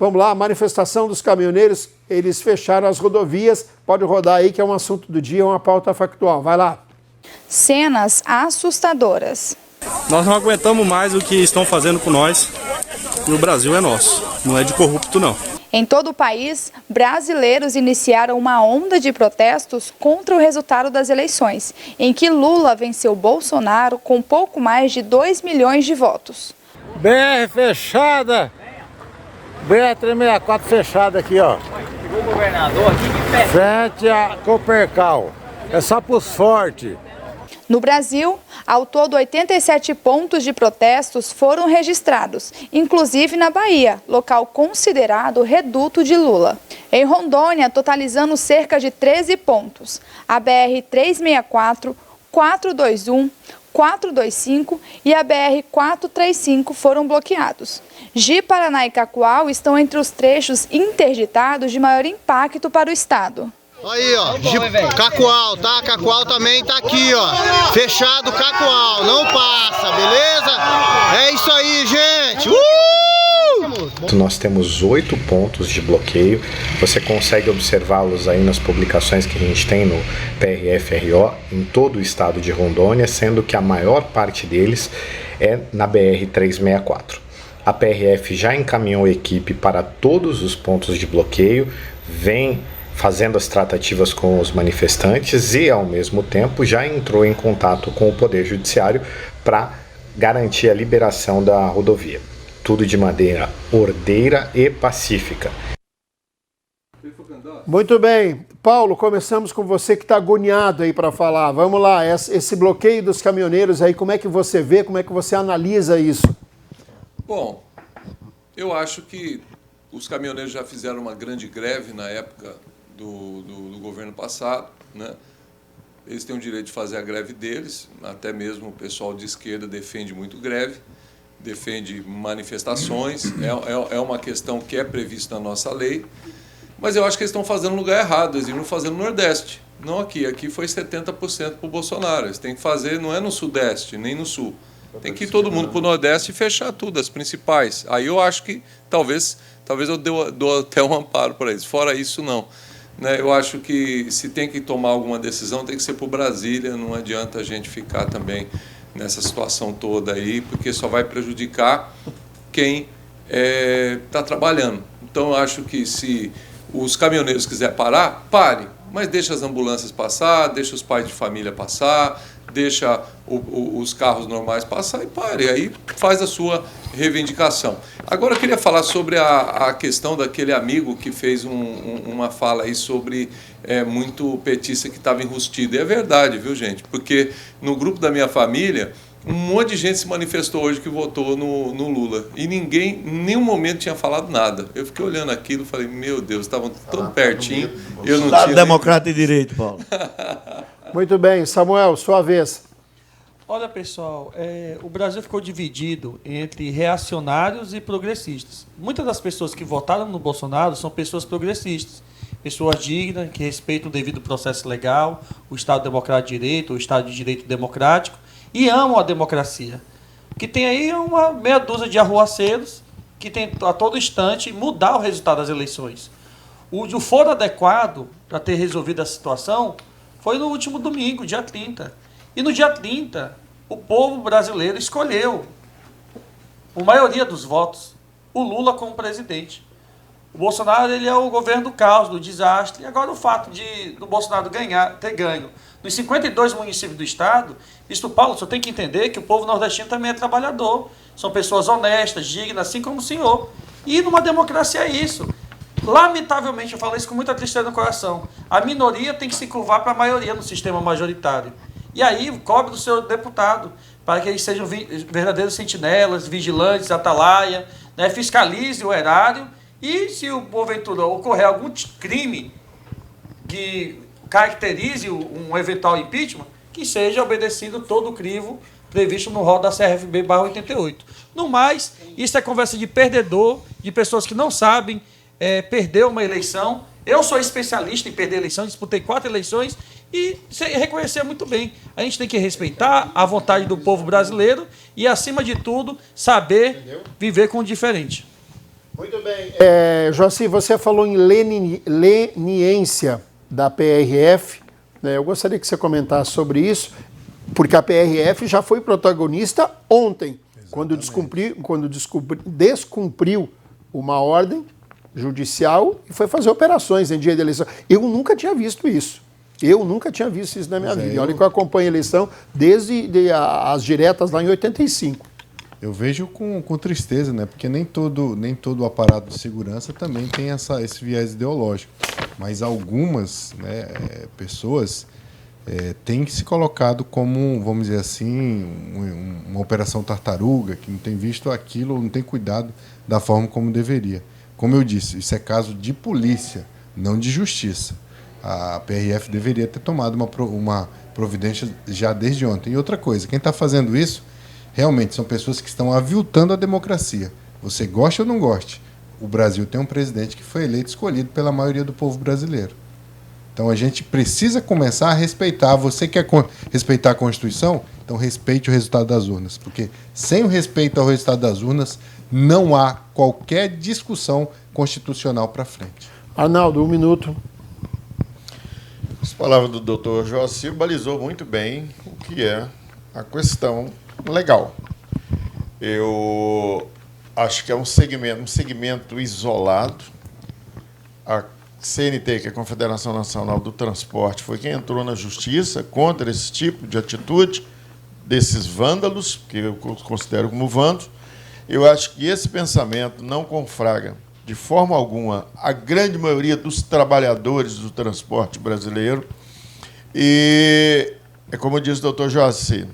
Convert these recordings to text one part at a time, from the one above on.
Vamos lá, a manifestação dos caminhoneiros, eles fecharam as rodovias. Pode rodar aí, que é um assunto do dia, uma pauta factual. Vai lá. Cenas assustadoras. Nós não aguentamos mais o que estão fazendo com nós. E o Brasil é nosso, não é de corrupto, não. Em todo o país, brasileiros iniciaram uma onda de protestos contra o resultado das eleições, em que Lula venceu Bolsonaro com pouco mais de 2 milhões de votos. BR fechada, BR-364 fechada aqui, ó. Chegou o governador aqui de pé. Frente a Copercal, é só pros fortes. No Brasil, ao todo 87 pontos de protestos foram registrados, inclusive na Bahia, local considerado reduto de Lula. Em Rondônia, totalizando cerca de 13 pontos. A BR-364, 421, 425 e a BR-435 foram bloqueados. Ji-Paraná e Cacoal estão entre os trechos interditados de maior impacto para o estado. Aí, ó, Cacoal, tá? Cacoal também tá aqui, ó. Fechado Cacoal, não passa, beleza? É isso aí, gente! Nós temos 8 pontos de bloqueio. Você consegue observá-los aí nas publicações que a gente tem no PRF-RO em todo o estado de Rondônia, sendo que a maior parte deles é na BR-364. A PRF já encaminhou equipe para todos os pontos de bloqueio, vem fazendo as tratativas com os manifestantes e, ao mesmo tempo, já entrou em contato com o Poder Judiciário para garantir a liberação da rodovia. Tudo de maneira ordeira e pacífica. Muito bem. Paulo, começamos com você que está agoniado aí para falar. Vamos lá, esse bloqueio dos caminhoneiros aí, como é que você vê, como é que você analisa isso? Bom, eu acho que os caminhoneiros já fizeram uma grande greve na época do governo passado, né? Eles têm o direito de fazer a greve deles, até mesmo o pessoal de esquerda defende muito greve, defende manifestações, é uma questão que é prevista na nossa lei, mas eu acho que eles estão fazendo no lugar errado, eles iriam fazer no Nordeste, não aqui. Aqui foi 70% para o Bolsonaro, eles têm que fazer, não é no Sudeste, nem no Sul. Tem que ir todo mundo para o Nordeste e fechar tudo, as principais. Aí eu acho que talvez eu dou até um amparo para eles. Fora isso, não. Né? Eu acho que se tem que tomar alguma decisão, tem que ser por Brasília. Não adianta a gente ficar também nessa situação toda aí, porque só vai prejudicar quem está trabalhando. Então, eu acho que se os caminhoneiros quiserem parar, pare. Mas deixa as ambulâncias passar, deixa os pais de família passar, deixa os carros normais passar e pare. Aí faz a sua reivindicação. Agora eu queria falar sobre a questão daquele amigo que fez uma fala aí sobre muito petista que estava enrustido. E é verdade, viu, gente? Porque no grupo da minha família, um monte de gente se manifestou hoje que votou no Lula. E ninguém, em nenhum momento, tinha falado nada. Eu fiquei olhando aquilo e falei, meu Deus, estavam tão pertinho. Eu não Estado tinha Democrata e Direito, Paulo. Muito bem, Samuel, sua vez. Olha, pessoal, o Brasil ficou dividido entre reacionários e progressistas. Muitas das pessoas que votaram no Bolsonaro são pessoas progressistas, pessoas dignas, que respeitam o devido processo legal, o Estado Democrático de Direito, o Estado de Direito Democrático, e amam a democracia. Que tem aí uma meia dúzia de arruaceiros que tentam a todo instante mudar o resultado das eleições. O foro adequado para ter resolvido a situação foi no último domingo, dia 30. E no dia 30, o povo brasileiro escolheu, por maioria dos votos, o Lula como presidente. O Bolsonaro ele é o governo do caos, do desastre. E agora o fato do Bolsonaro ter ganho nos 52 municípios do estado, isso, Paulo, só tem que entender que o povo nordestino também é trabalhador. São pessoas honestas, dignas, assim como o senhor. E numa democracia é isso. Lamentavelmente, eu falo isso com muita tristeza no coração, a minoria tem que se curvar para a maioria no sistema majoritário. E aí, cobre do seu deputado, para que eles sejam verdadeiros sentinelas, vigilantes, atalaia, né, fiscalize o erário, e se porventura ocorrer algum crime que caracterize um eventual impeachment, que seja obedecido todo o crivo previsto no rol da CRFB/88. No mais, isso é conversa de perdedor, de pessoas que não sabem perder uma eleição. Eu sou especialista em perder eleições, disputei 4 eleições e reconhecer muito bem. A gente tem que respeitar a vontade do povo brasileiro e, acima de tudo, saber viver com o diferente. Muito bem. Joaci, você falou em leniência da PRF. Né? Eu gostaria que você comentasse sobre isso, porque a PRF já foi protagonista ontem, quando descumpriu uma ordem judicial e foi fazer operações em dia de eleição. Eu nunca tinha visto isso. Na minha vida. Olha que eu acompanho a eleição desde as diretas lá em 85. Eu vejo com tristeza, né? Porque nem todo o aparato de segurança também tem esse viés ideológico. Mas algumas, né, pessoas têm se colocado como, vamos dizer assim, uma operação tartaruga, que não tem visto aquilo, não tem cuidado da forma como deveria. Como eu disse, isso é caso de polícia, não de justiça. A PRF deveria ter tomado uma providência já desde ontem. E outra coisa, quem está fazendo isso realmente são pessoas que estão aviltando a democracia. Você gosta ou não goste, o Brasil tem um presidente que foi eleito, escolhido pela maioria do povo brasileiro. Então a gente precisa começar a respeitar. Você quer respeitar a Constituição? Então respeite o resultado das urnas. Porque sem o respeito ao resultado das urnas, não há qualquer discussão constitucional para frente. Arnaldo, 1 minuto. As palavras do doutor Joaci balizou muito bem o que é a questão legal. Eu acho que é um segmento isolado. A CNT, que é a Confederação Nacional do Transporte, foi quem entrou na justiça contra esse tipo de atitude desses vândalos, que eu considero como vândalos. Eu acho que esse pensamento não confraga de forma alguma a grande maioria dos trabalhadores do transporte brasileiro. E é como diz o doutor Joaci,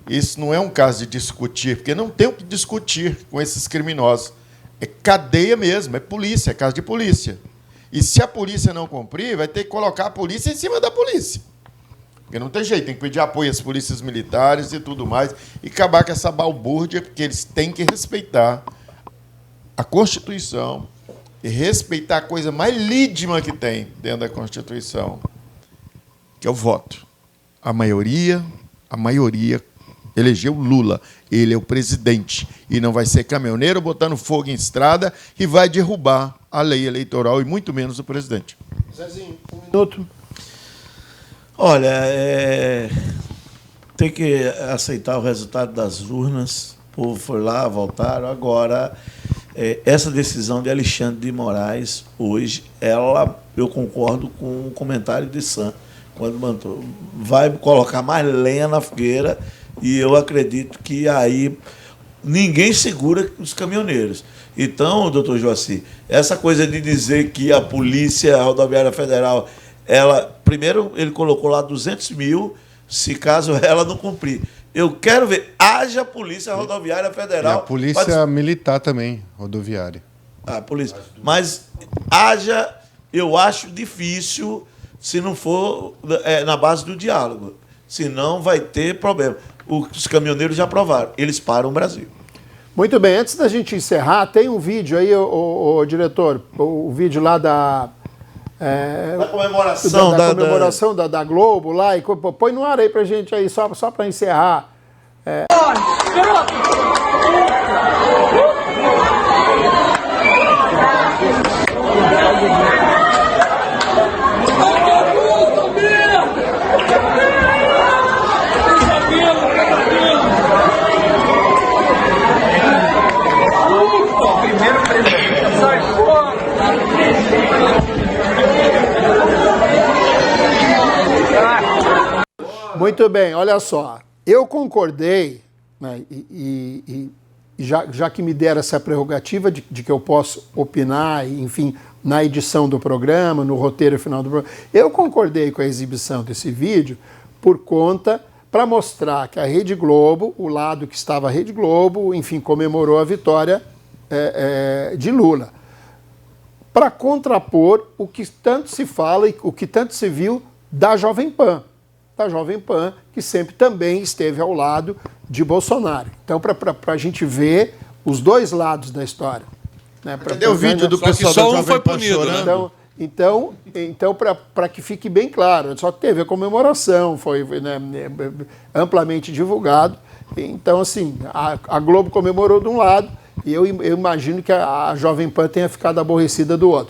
isso não é um caso de discutir, porque não tem o que discutir com esses criminosos. É cadeia mesmo, é polícia, é caso de polícia. E se a polícia não cumprir, vai ter que colocar a polícia em cima da polícia. Porque não tem jeito, tem que pedir apoio às polícias militares e tudo mais, e acabar com essa balbúrdia, porque eles têm que respeitar a Constituição e respeitar a coisa mais lídima que tem dentro da Constituição, que é o voto. A maioria elegeu Lula. Ele é o presidente. E não vai ser caminhoneiro botando fogo em estrada e vai derrubar a lei eleitoral, e muito menos o presidente. Zezinho, 1 minuto. Olha, tem que aceitar o resultado das urnas. O povo foi lá, voltaram. Agora, essa decisão de Alexandre de Moraes, hoje, eu concordo com o comentário de Sam, quando mandou, vai colocar mais lenha na fogueira, e eu acredito que aí ninguém segura os caminhoneiros. Então, doutor Joaci, essa coisa de dizer que a Polícia Rodoviária Federal, primeiro ele colocou lá 200 mil, se caso ela não cumprir. Eu quero ver, haja Polícia Rodoviária Federal. E a Polícia Militar também, rodoviária. A polícia. Mas haja, eu acho difícil, se não for na base do diálogo. Senão vai ter problema. Os caminhoneiros já provaram, eles param o Brasil. Muito bem, antes da gente encerrar, tem um vídeo aí, o diretor, o vídeo lá da comemoração da Globo lá, e põe no ar aí pra gente aí, só pra encerrar. Muito bem, olha só, eu concordei, né, e já que me deram essa prerrogativa de que eu posso opinar, enfim, na edição do programa, no roteiro final do programa, eu concordei com a exibição desse vídeo para mostrar que a Rede Globo, o lado que estava a Rede Globo, enfim, comemorou a vitória de Lula, para contrapor o que tanto se fala e o que tanto se viu da Jovem Pan, que sempre também esteve ao lado de Bolsonaro. Então, para a gente ver os dois lados da história. Né? Cadê o vídeo do pessoal da Jovem Pan chorando? Então para que fique bem claro, só teve a comemoração, foi né, amplamente divulgado. Então, assim, a Globo comemorou de um lado E eu imagino que a Jovem Pan tenha ficado aborrecida do outro.